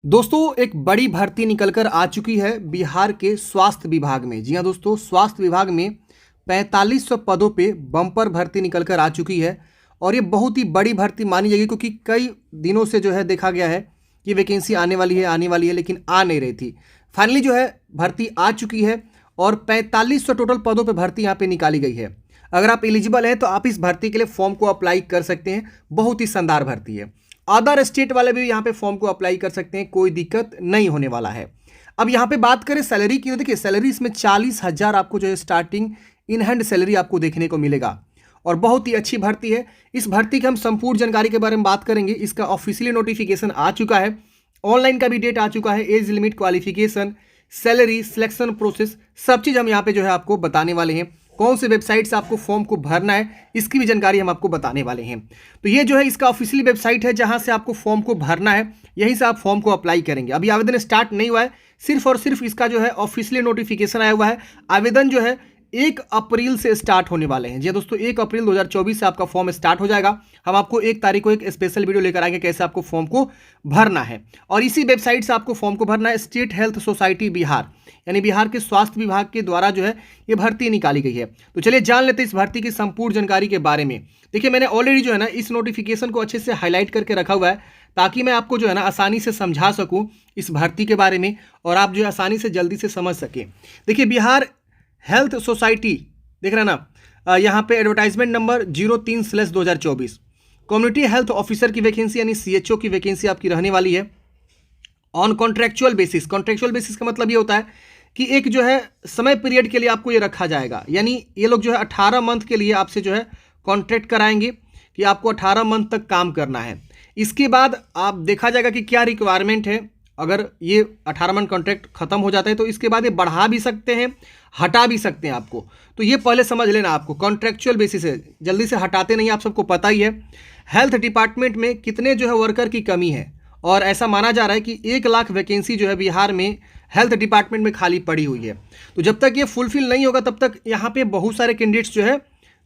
दोस्तों एक बड़ी भर्ती निकलकर आ चुकी है बिहार के स्वास्थ्य विभाग में। जी हाँ दोस्तों, स्वास्थ्य विभाग में 4500 पदों पे बम्पर भर्ती निकलकर आ चुकी है। और ये बहुत ही बड़ी भर्ती मानी जाएगी क्योंकि कई दिनों से जो है देखा गया है कि वैकेंसी आने वाली है लेकिन आ नहीं रही थी। फाइनली जो है भर्ती आ चुकी है और 4500 टोटल पदों पर भर्ती यहाँ पे निकाली गई है। अगर आप एलिजिबल हैं तो आप इस भर्ती के लिए फॉर्म को अप्लाई कर सकते हैं। बहुत ही शानदार भर्ती है। अदर स्टेट वाले भी यहाँ पे फॉर्म को अप्लाई कर सकते हैं, कोई दिक्कत नहीं होने वाला है। अब यहाँ पे बात करें सैलरी की तो देखिए सैलरी इसमें 40,000 आपको जो है स्टार्टिंग इन हैंड सैलरी आपको देखने को मिलेगा और बहुत ही अच्छी भर्ती है। इस भर्ती की हम संपूर्ण जानकारी के बारे में बात करेंगे। इसका ऑफिशियली नोटिफिकेशन आ चुका है, ऑनलाइन का भी डेट आ चुका है, age limit, qualification, salary, selection process, सब चीज़ हम यहाँ पे जो है आपको बताने वाले हैं। कौन से वेबसाइट से आपको फॉर्म को भरना है इसकी भी जानकारी हम आपको बताने वाले हैं। तो ये जो है इसका ऑफिशियली वेबसाइट है जहां से आपको फॉर्म को भरना है, यहीं से आप फॉर्म को अप्लाई करेंगे। अभी आवेदन स्टार्ट नहीं हुआ है, सिर्फ और सिर्फ इसका जो है ऑफिशियली नोटिफिकेशन आया हुआ है। आवेदन जो है 1 अप्रैल से स्टार्ट होने वाले हैं। जी दोस्तों, 1 अप्रैल 2024 से आपका फॉर्म स्टार्ट हो जाएगा। हम आपको 1 तारीख को एक स्पेशल वीडियो लेकर आएंगे कैसे आपको फॉर्म को भरना है। और इसी वेबसाइट से आपको फॉर्म को भरना है। स्टेट हेल्थ सोसाइटी बिहार यानी बिहार के स्वास्थ्य विभाग के द्वारा जो है ये भर्ती निकाली गई है। तो चलिए जान लेते हैं इस भर्ती की संपूर्ण जानकारी के बारे में। देखिए मैंने ऑलरेडी जो है ना इस नोटिफिकेशन को अच्छे से हाईलाइट करके रखा हुआ है ताकि मैं आपको जो है ना आसानी से समझा सकूं इस भर्ती के बारे में और आप जो है आसानी से जल्दी से समझ सकें। देखिए बिहार हेल्थ सोसाइटी देख रहे हैं ना, यहाँ पे advertisement number 03/2024 community health officer की वैकेंसी यानी CHO की वैकेंसी आपकी रहने वाली है on contractual basis. Contractual basis का मतलब ये होता है कि एक जो है समय पीरियड के लिए आपको ये रखा जाएगा, यानी ये लोग जो है 18 मंथ के लिए आपसे जो है कॉन्ट्रैक्ट कराएंगे कि आपको 18 मंथ तक काम करना है। इसके बाद आप देखा जाएगा कि क्या रिक्वायरमेंट है। अगर ये 18 मंथ कॉन्ट्रैक्ट खत्म हो जाता है तो इसके बाद ये बढ़ा भी सकते हैं, हटा भी सकते हैं आपको। तो ये पहले समझ लेना, आपको कॉन्ट्रेक्चुअल बेसिस है, जल्दी से हटाते नहीं, आप सबको पता ही है। हेल्थ डिपार्टमेंट में कितने जो है वर्कर की कमी है और ऐसा माना जा रहा है कि 1 लाख वैकेंसी जो है बिहार में हेल्थ डिपार्टमेंट में खाली पड़ी हुई है। तो जब तक ये फुलफिल नहीं होगा तब तक यहाँ पे बहुत सारे कैंडिडेट्स जो है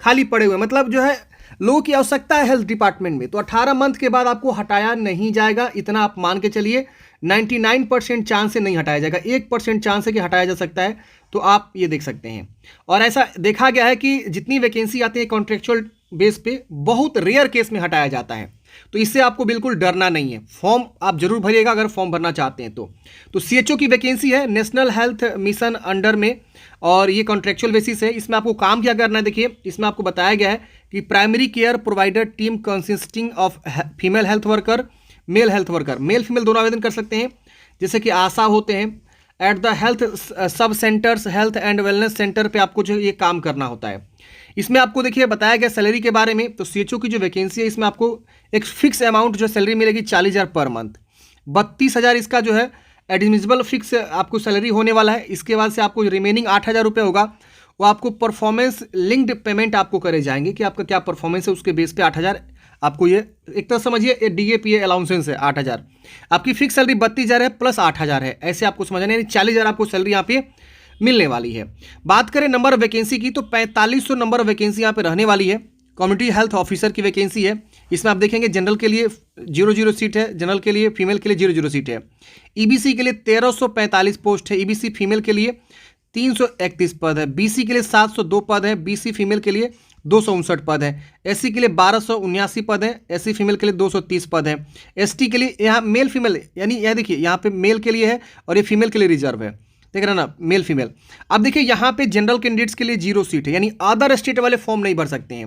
खाली पड़े हुए हैं। मतलब जो है लोगों की आवश्यकता है हेल्थ डिपार्टमेंट में, तो 18 मंथ के बाद आपको हटाया नहीं जाएगा, इतना आप मान के चलिए। 99% चांस से नहीं हटाया जाएगा, 1% चांस है कि हटाया जा सकता है। तो आप ये देख सकते हैं। और ऐसा देखा गया है कि जितनी वैकेंसी आती है कॉन्ट्रेक्चुअल बेस पे बहुत रेयर केस में हटाया जाता है। तो इससे आपको बिल्कुल डरना नहीं है। फॉर्म आप जरूर भरिएगा अगर फॉर्म भरना चाहते हैं तो CHO की वैकेंसी है नेशनल हेल्थ मिशन अंडर में और ये कॉन्ट्रेक्चुअल बेसिस है। इसमें आपको काम क्या करना है, देखिए इसमें आपको बताया गया है कि primary care provider team consisting of female health worker, male health worker, male female दोनों आवेदन कर सकते हैं। जैसे कि आशा होते हैं एट द हेल्थ सब centres, health and wellness centre पे आपको जो ये काम करना होता है। इसमें आपको देखिए बताया गया सैलरी के बारे में। तो CHO की जो वैकेंसी है इसमें आपको एक फिक्स अमाउंट जो सैलरी मिलेगी 40,000 पर मंथ। 32,000 इसका जो है एडमिसिबल फिक्स आपको सैलरी होने वाला है। इसके बाद से आपको रिमेनिंग 8,000 रुपये होगा, वो आपको परफॉर्मेंस लिंक्ड पेमेंट आपको करे जाएंगे कि आपका क्या परफॉर्मेंस है, उसके बेस पे 8,000 आपको ये एक तरह समझिए DAPA अलाउंसेंस है। 8,000 आपकी फिक्स सैलरी 32,000 है प्लस 8,000 है, ऐसे आपको समझना, यानी 40,000 आपको सैलरी यहाँ पे मिलने वाली है। बात करें नंबर ऑफ वैकेंसी की तो 4500 नंबर ऑफ वैकेंसी यहाँ पे रहने वाली है। कम्युनिटी हेल्थ ऑफिसर की वैकेंसी है। इसमें आप देखेंगे जनरल के लिए 0 सीट है, जनरल के लिए फीमेल के लिए 0 सीट है। EBC के लिए 1345 पोस्ट है, EBC फीमेल के लिए 331 पद है, BC के लिए 702 पद है, BC फीमेल के लिए 259 पद है, SC के लिए 1279 पद है, SC फीमेल के लिए 230 पद है, ST के लिए यहाँ मेल फीमेल यानी यह देखिए यहाँ पे मेल के लिए है और ये फीमेल के लिए रिजर्व है, देख रहे हैं ना, मेल फीमेल। अब देखिए यहाँ पे जनरल कैंडिडेट्स के लिए 0 सीट है, यानी अदर स्टेट वाले फॉर्म नहीं भर सकते हैं।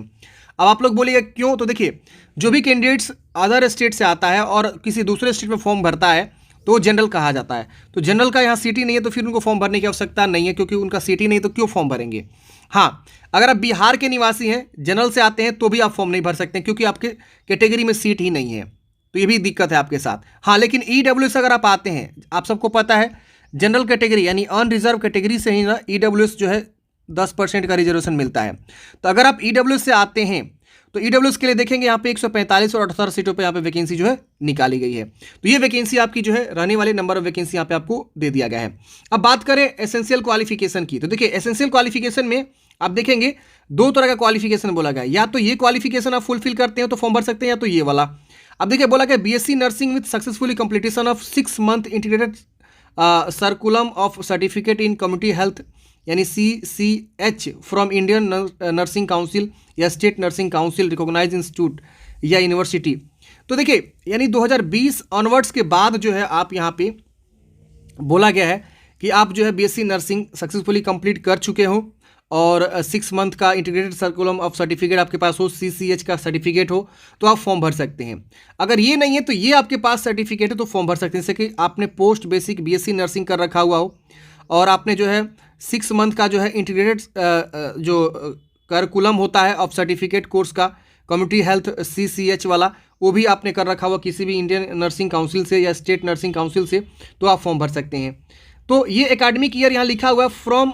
अब आप लोग बोलिएगा क्यों, तो देखिए जो भी कैंडिडेट्स अदर स्टेट से आता है और किसी दूसरे स्टेट में फॉर्म भरता है तो जनरल कहा जाता है। तो जनरल का यहाँ सीट ही नहीं है तो फिर उनको फॉर्म भरने की आवश्यकता नहीं है, क्योंकि उनका सीट ही नहीं तो क्यों फॉर्म भरेंगे। हाँ, अगर आप बिहार के निवासी हैं, जनरल से आते हैं तो भी आप फॉर्म नहीं भर सकते क्योंकि आपके कैटेगरी में सीट ही नहीं है, तो ये भी दिक्कत है आपके साथ। हाँ, लेकिन EWS अगर आप आते हैं, आप सबको पता है जनरल कैटेगरी यानी अनरिजर्व कैटेगरी से ही ना EWS जो है 10% का रिजर्वेशन मिलता है। तो अगर आप EWS से आते हैं तो EWS के लिए देखेंगे यहाँ पे 145 और 18 सीटों पे यहाँ पे वैकेंसी जो है निकाली गई है। तो ये वैकेंसी आपकी जो है रहने वाले नंबर ऑफ वैकेंसी यहाँ पे आपको दे दिया गया है। अब बात करें एसेंशियल क्वालिफिकेशन की, तो देखिए एसेंशियल क्वालिफिकेशन में आप देखेंगे 2 तरह का क्वालिफिकेशन बोला गया है। या तो ये क्वालिफिकेशन आप फुलफिल करते हैं तो फॉर्म भर सकते हैं, या तो ये वाला। अब देखिए बोला गया BSc nursing with successfully completion of 6 month integrated curriculum of certificate in community health यानी CCH from Indian nursing council या state nursing council recognise institute या यूनिवर्सिटी। तो देखिए यानी 2020 ऑनवर्ड्स के बाद जो है आप यहाँ पे बोला गया है कि आप जो है बीएससी नर्सिंग सक्सेसफुली कंप्लीट कर चुके हो और 6 मंथ का इंटीग्रेटेड सर्कुलम ऑफ सर्टिफिकेट आपके पास हो, CCH का सर्टिफिकेट हो, तो आप फॉर्म भर सकते हैं। अगर ये नहीं है तो ये आपके पास सर्टिफिकेट है तो फॉर्म भर सकते हैं। जैसे कि आपने पोस्ट बेसिक बीएससी नर्सिंग कर रखा हुआ हो और आपने जो है 6 मंथ का जो है इंटीग्रेटेड जो करिकुलम होता है ऑफ सर्टिफिकेट कोर्स का कम्युनिटी हेल्थ CCH वाला, वो भी आपने कर रखा हुआ किसी भी इंडियन नर्सिंग काउंसिल से या स्टेट नर्सिंग काउंसिल से, तो आप फॉर्म भर सकते हैं। तो ये एकेडमिक ईयर यहाँ लिखा हुआ है फ्रॉम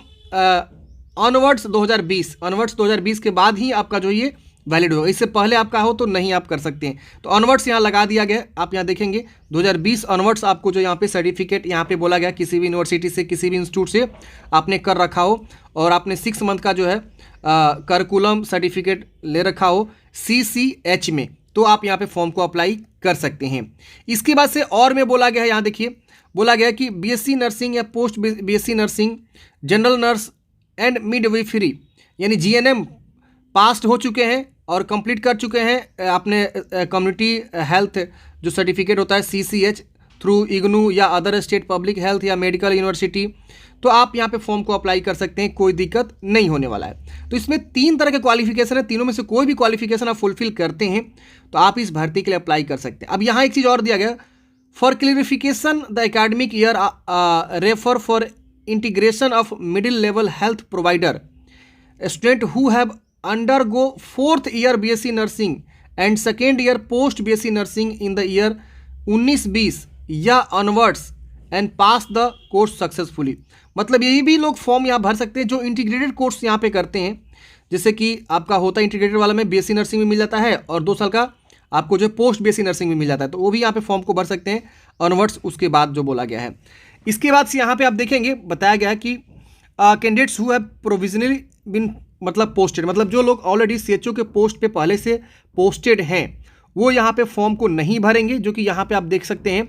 ऑनवर्ड्स 2020 के बाद ही आपका जो ये वैलिड होगा। इससे पहले आपका हो तो नहीं आप कर सकते हैं। तो ऑनवर्ड्स यहाँ लगा दिया गया, आप यहाँ देखेंगे 2020 ऑनवर्ड्स आपको जो यहाँ पे सर्टिफिकेट यहाँ पे बोला गया किसी भी यूनिवर्सिटी से किसी भी इंस्टीट्यूट से आपने कर रखा हो और आपने 6 मंथ का जो है करिकुलम सर्टिफिकेट ले रखा हो CCH में, तो आप यहाँ पे फॉर्म को अप्लाई कर सकते हैं। इसके बाद से और में बोला गया है, यहाँ देखिए बोला गया कि बीएससी नर्सिंग या post BSc nursing general nurse and midwifery यानी GNM पास्ट हो चुके हैं और कंप्लीट कर चुके हैं आपने कम्युनिटी हेल्थ जो सर्टिफिकेट होता है CCH थ्रू इग्नू या अदर स्टेट पब्लिक हेल्थ या मेडिकल यूनिवर्सिटी, तो आप यहाँ पे फॉर्म को अप्लाई कर सकते हैं, कोई दिक्कत नहीं होने वाला है। तो इसमें 3 तरह के क्वालिफिकेशन है, तीनों में से कोई भी क्वालिफिकेशन आप फुलफिल करते हैं तो आप इस भर्ती के लिए अप्लाई कर सकते हैं। अब यहाँ एक चीज़ और दिया गया, for clarification the academic year refer for integration of middle level health provider student who have undergo 4th year BSc nursing and 2nd year post BSc nursing in the year 19-20 या onwards and pass the course successfully। मतलब यही भी लोग form यहाँ भर सकते हैं जो इंटीग्रेटेड कोर्स यहाँ पे करते हैं, जैसे कि आपका होता है इंटीग्रेटेड वाला में BSc नर्सिंग भी मिल जाता है और 2 साल का आपको जो पोस्ट BSc नर्सिंग भी मिल जाता है, तो वो भी यहाँ पे फॉर्म को भर सकते हैं ऑनवर्ड्स उसके बाद जो बोला गया है। इसके बाद से यहाँ पे आप देखेंगे बताया गया है कि कैंडिडेट्स हु हैव प्रोविजनली बिन मतलब पोस्टेड, मतलब जो लोग ऑलरेडी CHO के पोस्ट पे पहले से पोस्टेड हैं वो यहाँ पे फॉर्म को नहीं भरेंगे, जो कि यहाँ पे आप देख सकते हैं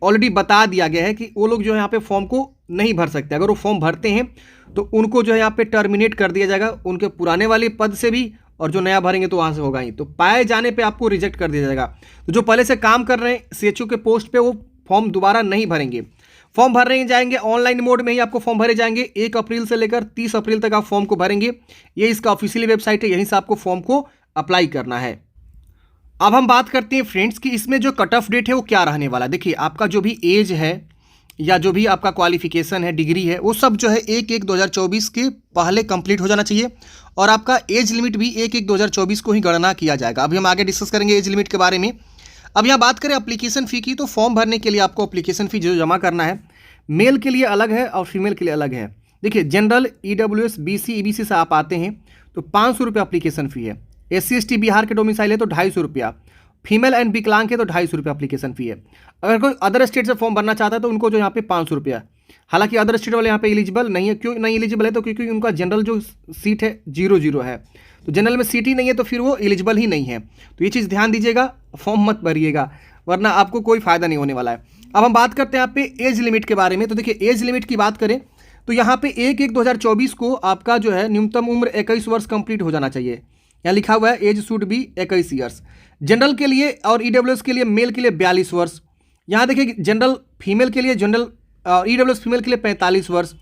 ऑलरेडी बता दिया गया है कि वो लोग जो है यहाँ पे फॉर्म को नहीं भर सकते। अगर वो फॉर्म भरते हैं तो उनको जो है यहाँ पे टर्मिनेट कर दिया जाएगा उनके पुराने वाले पद से भी, और जो नया भरेंगे तो वहाँ से होगा ही, तो पाए जाने पर आपको रिजेक्ट कर दिया जाएगा। तो जो पहले से काम कर रहे हैं CHO के पोस्ट पर वो फॉर्म दोबारा नहीं भरेंगे। फॉर्म भरने जाएंगे ऑनलाइन मोड में ही आपको फॉर्म भरे जाएंगे। 1 अप्रैल से लेकर 30 अप्रैल तक आप फॉर्म को भरेंगे, ये इसका ऑफिशियल वेबसाइट है, यहीं से आपको फॉर्म को अप्लाई करना है। अब हम बात करते हैं फ्रेंड्स कि इसमें जो कट ऑफ डेट है वो क्या रहने वाला है। देखिए आपका जो भी एज है या जो भी आपका क्वालिफिकेशन है, डिग्री है, वो सब जो है 1/1/2024 के पहले कंप्लीट हो जाना चाहिए और आपका एज लिमिट भी 1/1/2024 को ही गणना किया जाएगा। अभी हम आगे डिस्कस करेंगे एज लिमिट के बारे में। अब यहाँ बात करें एप्लीकेशन फ़ी की, तो फॉर्म भरने के लिए आपको एप्लीकेशन फ़ी जो जमा करना है मेल के लिए अलग है और फीमेल के लिए अलग है। देखिए जनरल EWS BC EBC से आप आते हैं तो 500 रुपये एप्लीकेशन फ़ी है। SC ST बिहार के डोमिसाइल है तो 250 रुपया, फीमेल एंड विकलांग है तो 250 रुपये एप्लीकेशन फ़ी है। अगर कोई अदर स्टेट से फॉर्म भरना चाहता है तो उनको जो यहाँ पे 500 रुपया। हालांकि अदर स्टेट वाले यहाँ पे एलिजिबल नहीं है। क्यों नहीं एलिजिबल है? तो क्योंकि उनका जनरल जो सीट है 0-0 है, तो जनरल में सीट ही नहीं है तो फिर वो एलिजिबल ही नहीं है। तो ये चीज़ ध्यान दीजिएगा, फॉर्म मत भरिएगा वरना आपको कोई फ़ायदा नहीं होने वाला है। अब हम बात करते हैं यहाँ पे एज लिमिट के बारे में। तो देखिए एज लिमिट की बात करें तो यहाँ पे 1/1/2024 को आपका जो है न्यूनतम उम्र 21 वर्ष कंप्लीट हो जाना चाहिए। यहाँ लिखा हुआ है age should be 21 years. General के लिए और EWS के लिए मेल के लिए 42 वर्ष। यहाँ देखिए जनरल फीमेल के लिए जनरल EWS फीमेल के लिए 45 वर्ष,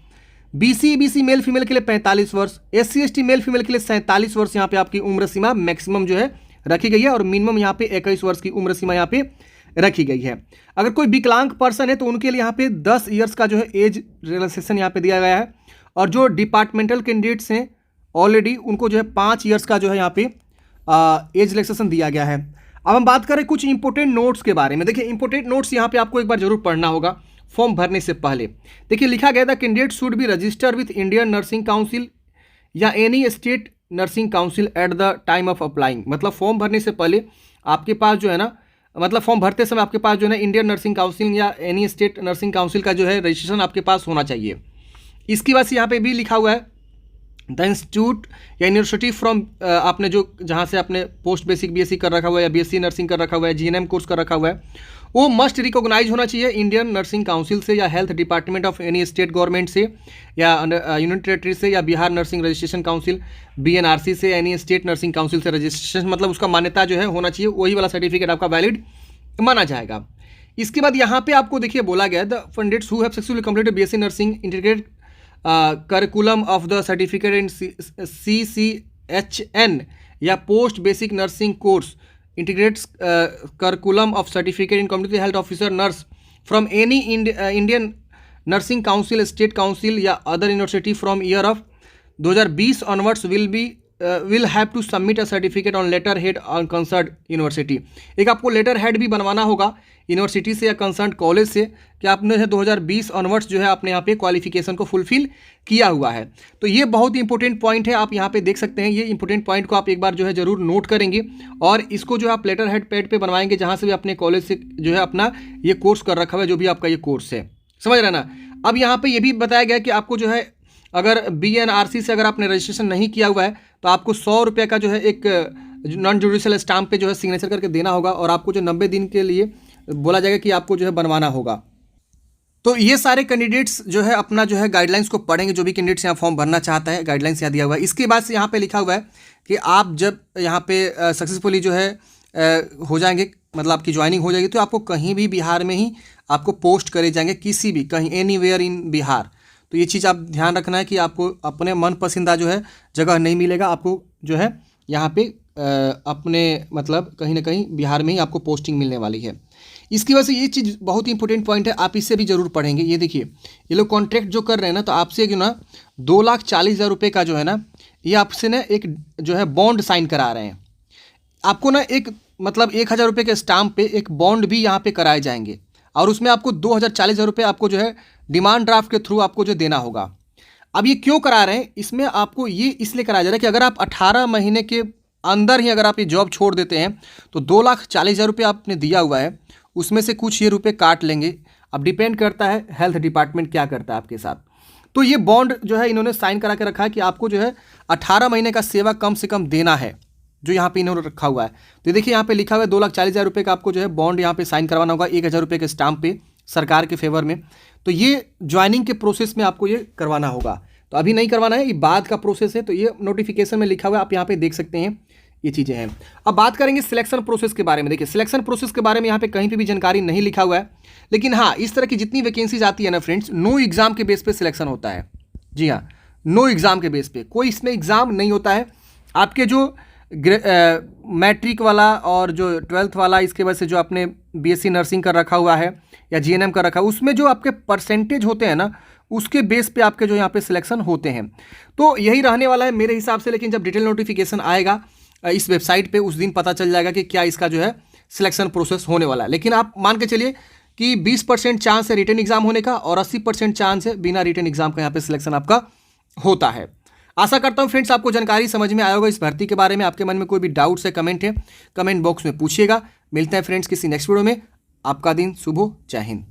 BC EBC मेल फीमेल के लिए 45 वर्ष, SC ST मेल फीमेल के लिए 47 वर्ष। यहाँ पे आपकी उम्र सीमा मैक्सिमम जो है रखी गई है और मिनिमम यहाँ पे 21 वर्ष की उम्र सीमा यहाँ पे रखी गई है। अगर कोई विकलांग पर्सन है तो उनके लिए यहाँ पे 10 ईयर्स का जो है एज रिलैक्सेशन यहाँ पे दिया गया है और जो डिपार्टमेंटल कैंडिडेट्स हैं ऑलरेडी उनको जो है 5 ईयर्स का जो है यहाँ पे एज रिलैक्सेशन दिया गया है। अब हम बात करें कुछ इंपॉर्टेंट नोट्स के बारे में। देखिए इंपॉर्टेंट नोट्स यहाँ पे आपको एक बार जरूर पढ़ना होगा फॉर्म भरने से पहले। देखिए लिखा गया था candidate should be register with Indian nursing council या any state nursing council at the time of applying. मतलब फॉर्म भरने से पहले आपके पास जो है ना, मतलब फॉर्म भरते समय आपके पास जो है इंडियन नर्सिंग काउंसिल या एनी स्टेट नर्सिंग काउंसिल का जो है रजिस्ट्रेशन आपके पास होना चाहिए। इसकी वजह से यहाँ पे भी लिखा हुआ है द इंस्टीट्यूट या यूनिवर्सिटी फ्रॉम आपने जो जहाँ से आपने पोस्ट बेसिक बीएससी कर रखा हुआ है या बीएससी नर्सिंग कर रखा हुआ है, जीएनएम कोर्स कर रखा हुआ है, वो मस्ट रिकॉग्नाइज होना चाहिए इंडियन नर्सिंग काउंसिल से या health department of any state government से या यूनियन टेरेटरी से या बिहार नर्सिंग रजिस्ट्रेशन काउंसिल बीएनआरसी से, एनी स्टेट नर्सिंग काउंसिल से रजिस्ट्रेशन, मतलब उसका मान्यता जो है होना चाहिए, वही वाला सर्टिफिकेट आपका वैलिड माना जाएगा। इसके बाद यहाँ पे आपको देखिए बोला गया the candidates who have successfully completed BSc nursing integrated curriculum of the certificate in CCHN या post basic nursing course integrates curriculum of certificate in community health officer nurse from any Indian nursing council, state council या other university from year of 2020 onwards will have to submit a certificate on letter head on concern university. एक आपको letter head भी बनवाना होगा university से या concern college से कि आपने 2020 ऑनवर्ड्स जो है आपने यहाँ पे क्वालिफिकेशन को फुलफिल किया हुआ है। तो ये बहुत ही इंपॉर्टेंट पॉइंट है, आप यहाँ पे देख सकते हैं। ये इंपॉर्टेंट पॉइंट को आप एक बार जो है जरूर नोट करेंगे और इसको जो आप लेटर हेड पैड पे बनवाएंगे जहाँ से भी अपने कॉलेज से जो है अपना ये कोर्स कर रखा हुआ है, जो भी आपका ये कोर्स है, समझ रहे ना। अब यहाँ पे ये भी बताया गया कि आपको जो है अगर BNRC से अगर आपने रजिस्ट्रेशन नहीं किया हुआ है तो आपको 100 रुपये का जो है एक नॉन जुडिशियल स्टाम्प पे जो है सिग्नेचर करके देना होगा और आपको जो 90 दिन के लिए बोला जाएगा कि आपको जो है बनवाना होगा। तो ये सारे कैंडिडेट्स जो है अपना जो है गाइडलाइंस को पढ़ेंगे, जो भी कैंडिडेट्स यहाँ फॉर्म भरना चाहता है, गाइडलाइंस यहाँ दिया हुआ है। इसके बाद से यहाँ पे लिखा हुआ है कि आप जब यहाँ पे सक्सेसफुली जो है हो जाएंगे, मतलब आपकी ज्वाइनिंग हो जाएगी, तो आपको कहीं भी बिहार में ही आपको पोस्ट करे जाएंगे, किसी भी कहीं एनीवेयर इन बिहार। तो ये चीज़ आप ध्यान रखना है कि आपको अपने मन पसंदीदा जो है जगह नहीं मिलेगा, आपको जो है यहाँ पे अपने मतलब कहीं ना कहीं बिहार में ही आपको पोस्टिंग मिलने वाली है। इसकी वजह से ये चीज़ बहुत ही इंपॉर्टेंट पॉइंट है, आप इससे भी जरूर पढ़ेंगे। ये देखिए ये लोग कॉन्ट्रैक्ट जो कर रहे हैं ना, तो आपसे जो ना 2,40,000 रुपये का जो है ना, ये आपसे ना एक जो है बॉन्ड साइन करा रहे हैं। आपको ना एक मतलब 1,000 रुपये के स्टाम्प पे एक बॉन्ड भी यहाँ पे कराए जाएंगे और उसमें आपको 2,40,000 रुपये आपको जो है डिमांड ड्राफ्ट के थ्रू आपको जो देना होगा। अब ये क्यों करा रहे हैं, इसमें आपको ये इसलिए कराया जा रहा है कि अगर आप 18 महीने के अंदर ही अगर आप ये जॉब छोड़ देते हैं तो 2,40,000 रुपये आपने दिया हुआ है, उसमें से कुछ ये रुपये काट लेंगे। अब डिपेंड करता है हेल्थ डिपार्टमेंट क्या करता है आपके साथ। तो ये बॉन्ड जो है इन्होंने साइन करा के रखा है कि आपको जो है 18 महीने का सेवा कम से कम देना है, जो यहाँ पे इन्होंने रखा हुआ है। तो देखिए यहाँ पे लिखा हुआ है 2,40,000 रुपये का आपको जो है बॉन्ड यहाँ पे साइन करवाना होगा 1,000 रुपये के स्टाम्प पे सरकार के फेवर में। तो ये ज्वाइनिंग के प्रोसेस में आपको ये करवाना होगा, तो अभी नहीं करवाना है, ये बाद का प्रोसेस है। तो ये नोटिफिकेशन में लिखा हुआ है, आप यहाँ पे देख सकते हैं, ये चीज़ें हैं। अब बात करेंगे सिलेक्शन प्रोसेस के बारे में। देखिए सिलेक्शन प्रोसेस के बारे में यहाँ पे कहीं पे भी जानकारी नहीं लिखा हुआ है, लेकिन हाँ इस तरह की जितनी वैकेंसीज आती है ना फ्रेंड्स, नो एग्जाम के बेस पे सिलेक्शन होता है। जी हाँ, नो एग्जाम के बेस पे, कोई इसमें एग्जाम नहीं होता है। आपके जो मैट्रिक वाला और जो 12th वाला, इसके वजह से जो आपने BSc नर्सिंग कर रखा हुआ है या GNM कर रखा है, उसमें जो आपके परसेंटेज होते हैं ना, उसके बेस पे आपके जो यहाँ पे सिलेक्शन होते हैं। तो यही रहने वाला है मेरे हिसाब से, लेकिन जब डिटेल नोटिफिकेशन आएगा इस वेबसाइट पे उस दिन पता चल जाएगा कि क्या इसका जो है सिलेक्शन प्रोसेस होने वाला है। लेकिन आप मान के चलिए कि 20% चांस है रिटन एग्जाम होने का और 80% चांस है बिना रिटन एग्जाम का यहाँ पे सिलेक्शन आपका होता है। आशा करता हूँ फ्रेंड्स आपको जानकारी समझ में आया होगा इस भर्ती के बारे में। आपके मन में कोई भी डाउट्स है, कमेंट है, कमेंट बॉक्स में पूछिएगा। मिलते हैं फ्रेंड्स किसी नेक्स्ट वीडियो में। आपका दिन शुभ हो। जय हिंद।